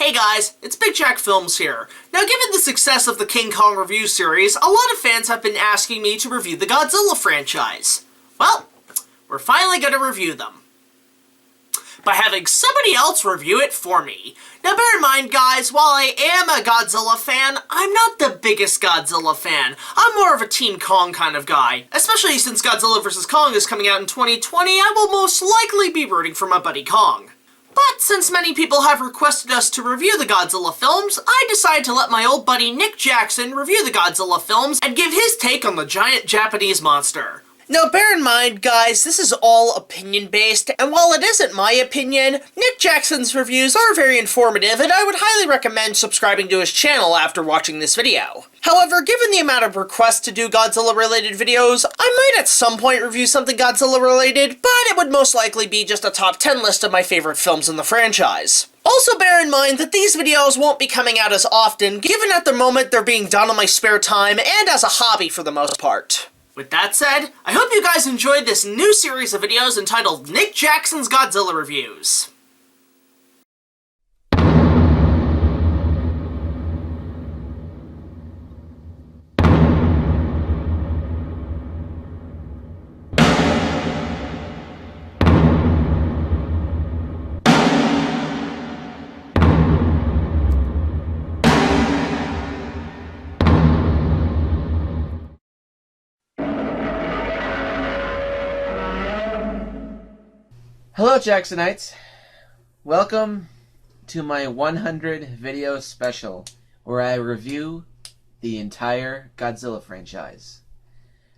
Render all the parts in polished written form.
Hey guys, it's Big Jack Films here. Now, given the success of the King Kong review series, a lot of fans have been asking me to review the Godzilla franchise. Well, we're finally going to review them by having somebody else review it for me. Now bear in mind guys, while I am a Godzilla fan, I'm not the biggest Godzilla fan. I'm more of a Team Kong kind of guy. Especially since Godzilla vs. Kong is coming out in 2020, I will most likely be rooting for my buddy Kong. But since many people have requested us to review the Godzilla films, I decided to let my old buddy Nick Jackson review the Godzilla films and give his take on the giant Japanese monster. Now bear in mind guys, this is all opinion-based, and while it isn't my opinion, Nick Jackson's reviews are very informative and I would highly recommend subscribing to his channel after watching this video. However, given the amount of requests to do Godzilla-related videos, I might at some point review something Godzilla-related, but it would most likely be just a top 10 list of my favorite films in the franchise. Also bear in mind that these videos won't be coming out as often, given at the moment they're being done on my spare time and as a hobby for the most part. With that said, I hope you guys enjoyed this new series of videos entitled Nick Jackson's Godzilla Reviews. Hello Jacksonites! Welcome to my 100 video special where I review the entire Godzilla franchise.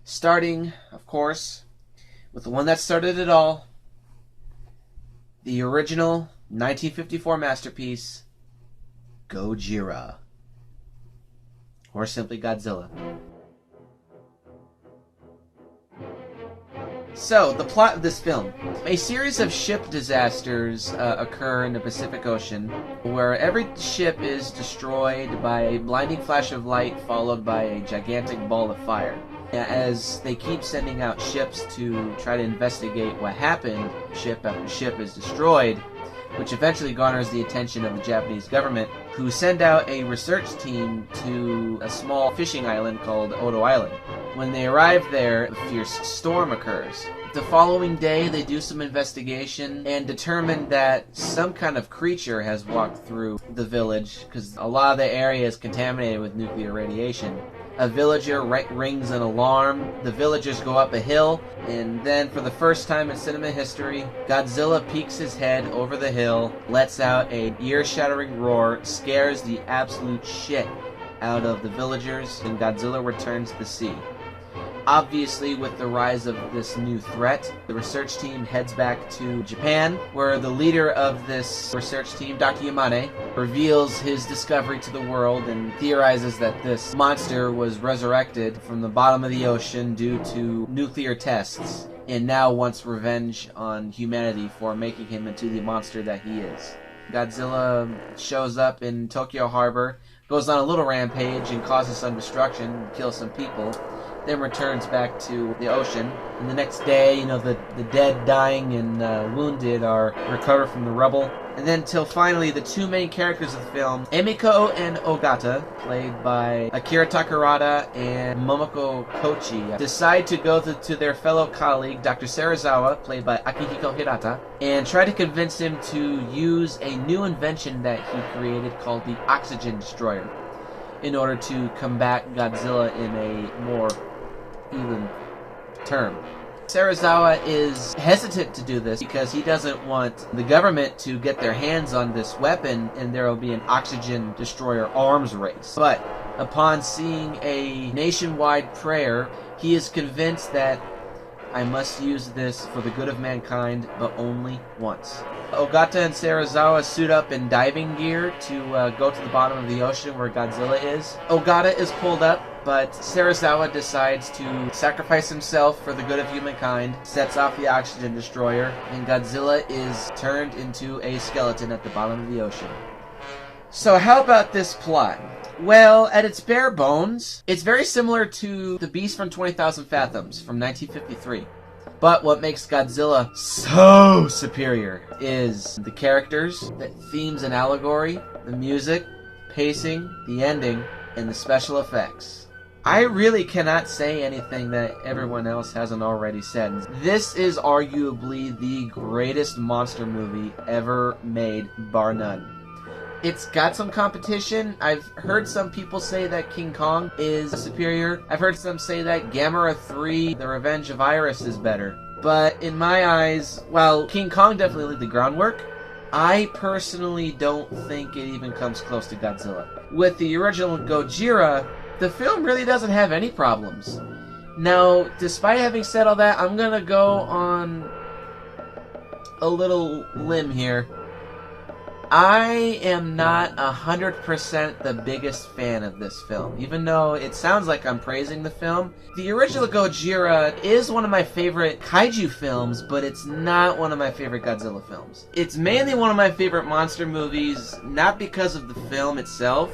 Starting, of course, with the one that started it all, the original 1954 masterpiece, Gojira, or simply Godzilla. So, the plot of this film. A series of ship disasters occur in the Pacific Ocean, where every ship is destroyed by a blinding flash of light followed by a gigantic ball of fire. As they keep sending out ships to try to investigate what happened, ship after ship is destroyed, which eventually garners the attention of the Japanese government, who send out a research team to a small fishing island called Odo Island. When they arrive there, a fierce storm occurs. The following day, they do some investigation and determine that some kind of creature has walked through the village, because a lot of the area is contaminated with nuclear radiation. A villager rings an alarm, the villagers go up a hill, and then for the first time in cinema history, Godzilla peeks his head over the hill, lets out a ear-shattering roar, scares the absolute shit out of the villagers, and Godzilla returns to the sea. Obviously, with the rise of this new threat, the research team heads back to Japan, where the leader of this research team, Dr. Yamane, reveals his discovery to the world and theorizes that this monster was resurrected from the bottom of the ocean due to nuclear tests, and now wants revenge on humanity for making him into the monster that he is. Godzilla shows up in Tokyo Harbor, goes on a little rampage and causes some destruction, kills some people, then returns back to the ocean. And the next day, the dead, dying, and wounded are recovered from the rubble. And then till finally, the two main characters of the film, Emiko and Ogata, played by Akira Takarada and Momoko Kochi, decide to go to their fellow colleague, Dr. Serizawa, played by Akihiko Hirata, and try to convince him to use a new invention that he created called the Oxygen Destroyer in order to combat Godzilla in a more even term. Serizawa is hesitant to do this because he doesn't want the government to get their hands on this weapon and there will be an oxygen destroyer arms race. But upon seeing a nationwide prayer, he is convinced that I must use this for the good of mankind, but only once. Ogata and Serizawa suit up in diving gear to go to the bottom of the ocean where Godzilla is. Ogata is pulled up, but Serizawa decides to sacrifice himself for the good of humankind, sets off the oxygen destroyer, and Godzilla is turned into a skeleton at the bottom of the ocean. So how about this plot? Well, at its bare bones, it's very similar to The Beast from 20,000 Fathoms from 1953. But what makes Godzilla so superior is the characters, the themes and allegory, the music, pacing, the ending, and the special effects. I really cannot say anything that everyone else hasn't already said. This is arguably the greatest monster movie ever made, bar none. It's got some competition. I've heard some people say that King Kong is superior. I've heard some say that Gamera 3, The Revenge of Iris is better. But in my eyes, while King Kong definitely laid the groundwork, I personally don't think it even comes close to Godzilla. With the original Gojira, the film really doesn't have any problems. Now, despite having said all that, I'm gonna go on a little limb here. I am not 100% the biggest fan of this film, even though it sounds like I'm praising the film. The original Gojira is one of my favorite kaiju films, but it's not one of my favorite Godzilla films. It's mainly one of my favorite monster movies, not because of the film itself.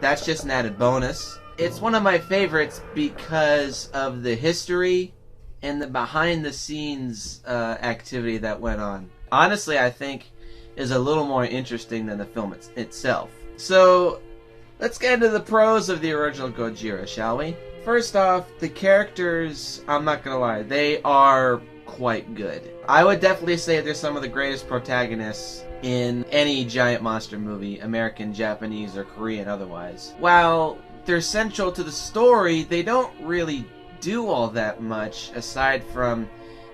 That's just an added bonus. It's one of my favorites because of the history and the behind-the-scenes activity that went on. Honestly, I think is a little more interesting than the film itself. So, let's get into the pros of the original Gojira, shall we? First off, the characters, I'm not gonna lie, they are quite good. I would definitely say they're some of the greatest protagonists in any giant monster movie, American, Japanese, or Korean otherwise. While they're central to the story, they don't really do all that much, aside from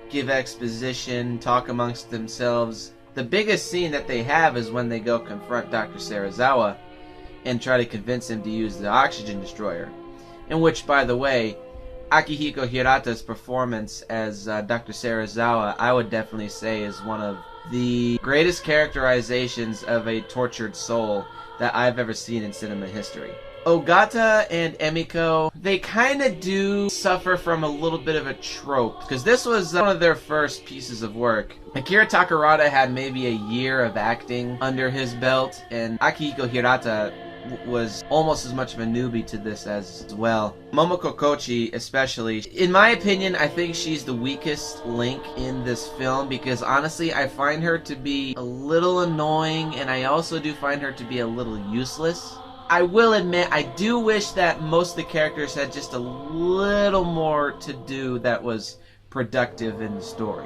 give exposition, talk amongst themselves. The biggest scene that they have is when they go confront Dr. Serizawa and try to convince him to use the oxygen destroyer. In which, by the way, Akihiko Hirata's performance as Dr. Serizawa, I would definitely say is one of the greatest characterizations of a tortured soul that I've ever seen in cinema history. Ogata and Emiko, they kind of do suffer from a little bit of a trope, because this was one of their first pieces of work. Akira Takarada had maybe a year of acting under his belt, and Akihiko Hirata was almost as much of a newbie to this as well. Momoko Kochi especially, in my opinion, I think she's the weakest link in this film, because honestly I find her to be a little annoying, and I also do find her to be a little useless. I will admit, I do wish that most of the characters had just a little more to do that was productive in the story.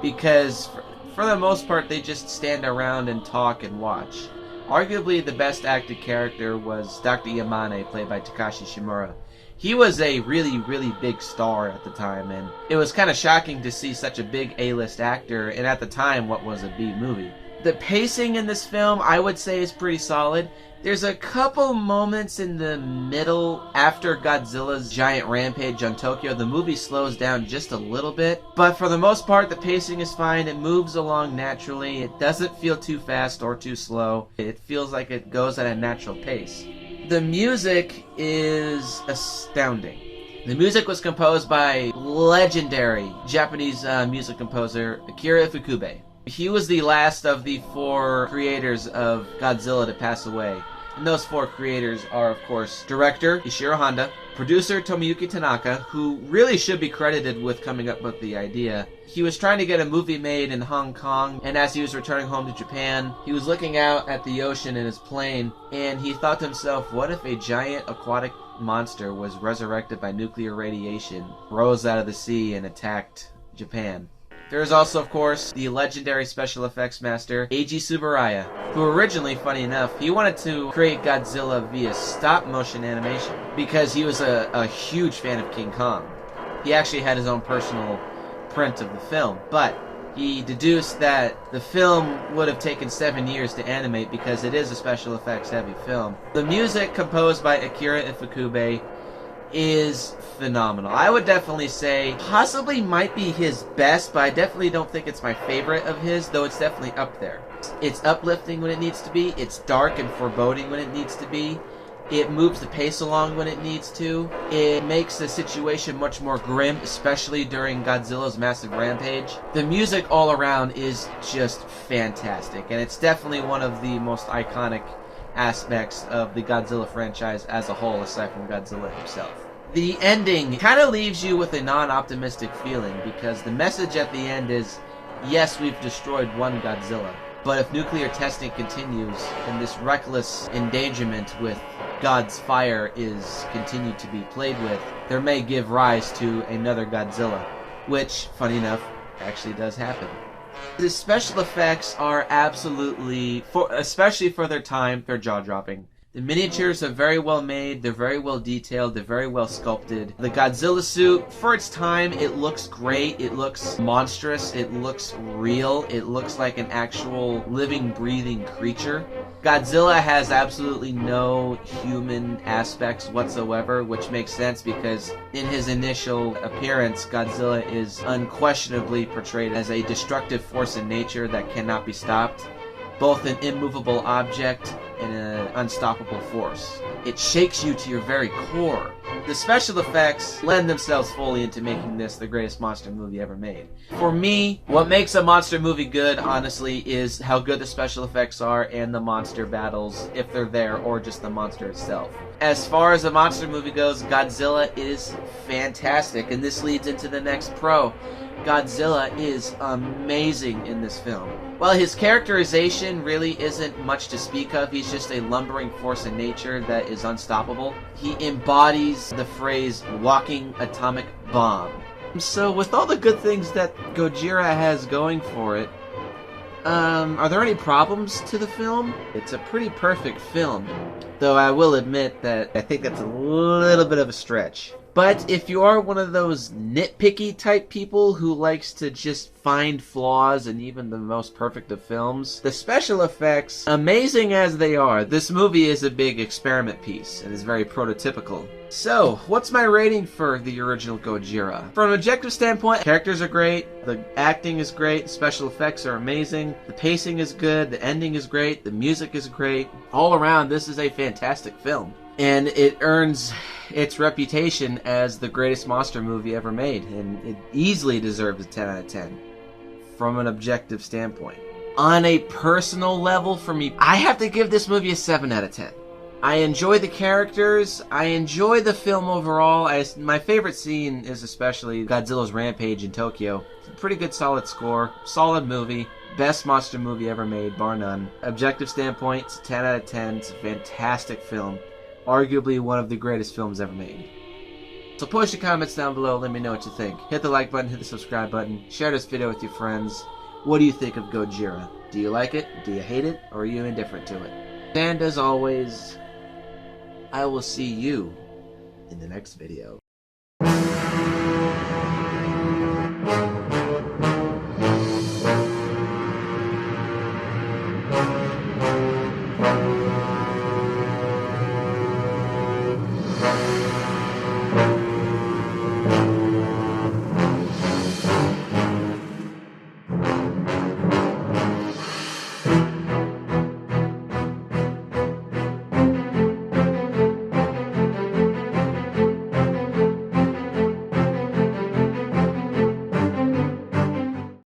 Because, for the most part, they just stand around and talk and watch. Arguably, the best acted character was Dr. Yamane, played by Takashi Shimura. He was a really, really big star at the time, and it was kind of shocking to see such a big A-list actor, and at the time, what was a B movie. The pacing in this film, I would say, is pretty solid. There's a couple moments in the middle after Godzilla's giant rampage on Tokyo. The movie slows down just a little bit, but for the most part, the pacing is fine. It moves along naturally. It doesn't feel too fast or too slow. It feels like it goes at a natural pace. The music is astounding. The music was composed by legendary Japanese music composer Akira Ifukube. He was the last of the 4 creators of Godzilla to pass away. And those 4 creators are, of course, director Ishiro Honda, producer Tomiyuki Tanaka, who really should be credited with coming up with the idea. He was trying to get a movie made in Hong Kong, and as he was returning home to Japan, he was looking out at the ocean in his plane, and he thought to himself, what if a giant aquatic monster was resurrected by nuclear radiation, rose out of the sea, and attacked Japan? There is also, of course, the legendary special effects master, Eiji Tsuburaya, who originally, funny enough, he wanted to create Godzilla via stop-motion animation because he was a huge fan of King Kong. He actually had his own personal print of the film, but he deduced that the film would have taken 7 years to animate because it is a special effects heavy film. The music, composed by Akira Ifukube, is phenomenal. I would definitely say possibly might be his best, but I definitely don't think it's my favorite of his, though it's definitely up there. It's uplifting when it needs to be, it's dark and foreboding when it needs to be, it moves the pace along when it needs to, it makes the situation much more grim, especially during Godzilla's massive rampage. The music all around is just fantastic, and it's definitely one of the most iconic aspects of the Godzilla franchise as a whole, aside from Godzilla himself. The ending kind of leaves you with a non-optimistic feeling, because the message at the end is, yes, we've destroyed one Godzilla, but if nuclear testing continues and this reckless endangerment with God's fire is continued to be played with, there may give rise to another Godzilla, which, funny enough, actually does happen. The special effects are absolutely, especially for their time, they're jaw-dropping. The miniatures are very well made, they're very well detailed, they're very well sculpted. The Godzilla suit, for its time, it looks great, it looks monstrous, it looks real, it looks like an actual living, breathing creature. Godzilla has absolutely no human aspects whatsoever, which makes sense because in his initial appearance, Godzilla is unquestionably portrayed as a destructive force in nature that cannot be stopped. Both an immovable object and an unstoppable force. It shakes you to your very core. The special effects lend themselves fully into making this the greatest monster movie ever made. For me, what makes a monster movie good, honestly, is how good the special effects are and the monster battles, if they're there, or just the monster itself. As far as a monster movie goes, Godzilla is fantastic, and this leads into the next pro. Godzilla is amazing in this film. While his characterization really isn't much to speak of, he's just a lumbering force in nature that is unstoppable. He embodies the phrase, walking atomic bomb. So with all the good things that Gojira has going for it, are there any problems to the film? It's a pretty perfect film, though I will admit that I think that's a little bit of a stretch. But if you are one of those nitpicky type people who likes to just find flaws in even the most perfect of films, the special effects, amazing as they are, this movie is a big experiment piece and is very prototypical. So, what's my rating for the original Gojira? From an objective standpoint, characters are great, the acting is great, the special effects are amazing, the pacing is good, the ending is great, the music is great. All around, this is a fantastic film. And it earns its reputation as the greatest monster movie ever made, and it easily deserves a 10 out of 10 from an objective standpoint. On a personal level, for me, I have to give this movie a 7 out of 10. I enjoy the characters, I enjoy the film overall. My favorite scene is especially Godzilla's rampage in Tokyo. It's a pretty good solid score, solid movie, best monster movie ever made, bar none. Objective standpoint, it's a 10 out of 10, it's a fantastic film. Arguably one of the greatest films ever made. So post your comments down below, let me know what you think. Hit the like button, hit the subscribe button, share this video with your friends. What do you think of Gojira? Do you like it? Do you hate it? Or are you indifferent to it? And as always, I will see you in the next video.